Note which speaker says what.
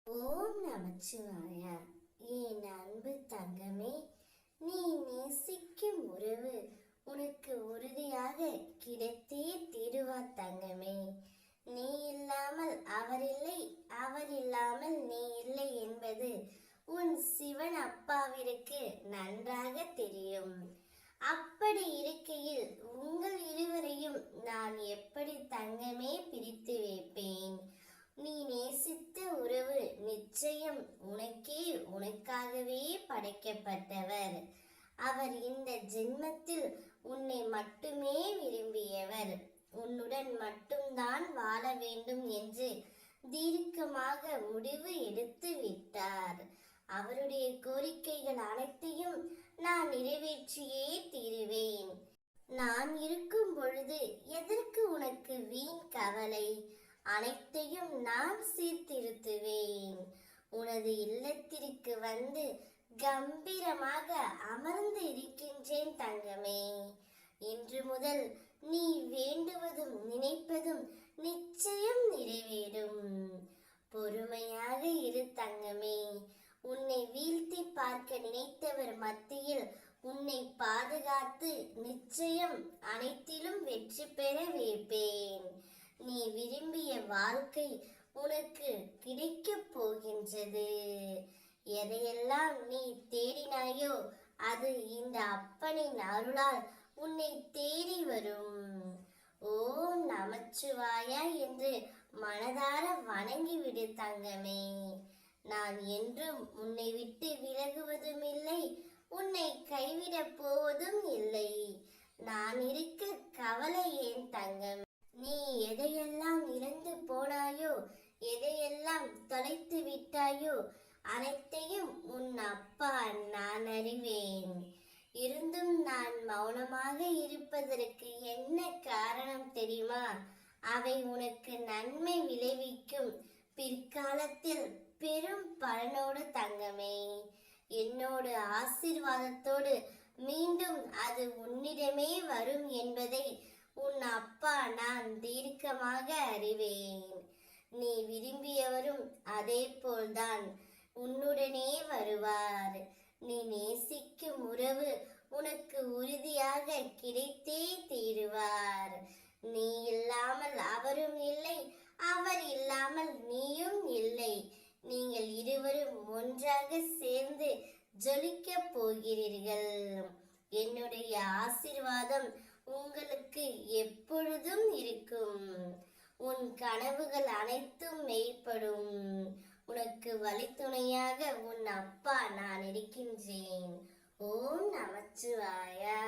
Speaker 1: ஓம் நமச்சிவாயா. என் அன்பு தங்கமே, நீ நேசிக்கும் உறவு உனக்கு உறுதியாக கிடைத்தே தீருவா தங்கமே. நீ இல்லாமல் அவர் இல்லை, அவர் இல்லாமல் நீ இல்லை என்பது உன் சிவன் அப்பாவிற்கு நன்றாக தெரியும். அப்படி இருக்கையில் உங்கள் இருவரையும் நான் எப்படி தங்கமே பிரித்து வைப்பேன்? நீ நேசித்த உறவு நிச்சயம் உனக்கே, உனக்காகவே படைக்கப்பட்டவர். அவர் இந்த ஜென்மத்தில் உன்னை மட்டுமே விரும்பியவர். உன்னுடன் மட்டும்தான் வாழ வேண்டும் என்று தீர்க்கமாக முடிவு எடுத்து விட்டார். அவருடைய கோரிக்கைகள் அனைத்தையும் நான் நிறைவேற்றியே தீருவேன். நான் இருக்கும் பொழுது எதற்கு உனக்கு வீண் கவலை? அனைத்தையும் நான் சீர்திருத்துவேன். உனது இல்லத்திற்கு வந்து கம்பீரமாக அமர்ந்து இருக்கின்றேன் தங்கமே. இன்று முதல் நீ வேண்டுவதும் நினைப்பதும் நிச்சயம் நிறைவேறும். பொறுமையாக இரு தங்கமே. உன்னை வீழ்த்தி பார்க்க நினைத்தவர் மத்தியில் உன்னை பாதுகாத்து நிச்சயம் அனைத்திலும் வெற்றி பெற வைப்பேன். நீ விரும்பிய வாழ்க்கை உனக்கு கிடைக்கப் போகின்றது. எதையெல்லாம் நீ தேடினாயோ அது இந்த அப்பனின் அருளால் உன்னை தேடி வரும். ஓம் நமச்சிவாயா என்று மனதார வணங்கிவிடு தங்கமே. நான் என்றும் உன்னை விட்டு விலகுவதும் இல்லை, உன்னை கைவிடப் போவதும் இல்லை. நான் இருக்க கவலை ஏன் தங்கமே? நீ எதையெல்லாம் இழந்து போனாயோ, எதையெல்லாம் தொலைத்து விட்டாயோ அனைத்தையும் உன் அப்பா நான் அறிவேன். இருந்தும் நான் மௌனமாக இருப்பதற்கு என்ன காரணம் தெரியுமா? அவை உனக்கு நன்மை விளைவிக்கும். பிற்காலத்தில் பெரும் பலனோடு தங்கமே. என்னோடு ஆசீர்வாதத்தோடு மீண்டும் அது உன்னிடமே வரும் என்பதை உன் அப்பா நான் தீர்க்கமாக அறிவேன். நீ விரும்பியவரும் அதே போல்தான் உன்னுடனே வருவார். நீ நேசிக்கும் உறவு உனக்கு உறுதியாக கிடைத்தே தீருவார். நீ இல்லாமல் அவரும் இல்லை, அவர் இல்லாமல் நீயும் இல்லை. நீங்கள் இருவரும் ஒன்றாக சேர்ந்து ஜொலிக்கப் போகிறீர்கள். என்னுடைய ஆசீர்வாதம் உங்களுக்கு எப்பொழுதும் இருக்கும். உன் கனவுகள் அனைத்தும் மெய்ப்படும். உனக்கு வழித்துணையாக உன் அப்பா நான் இருக்கின்றேன். ஓம் நமச்சிவாயா.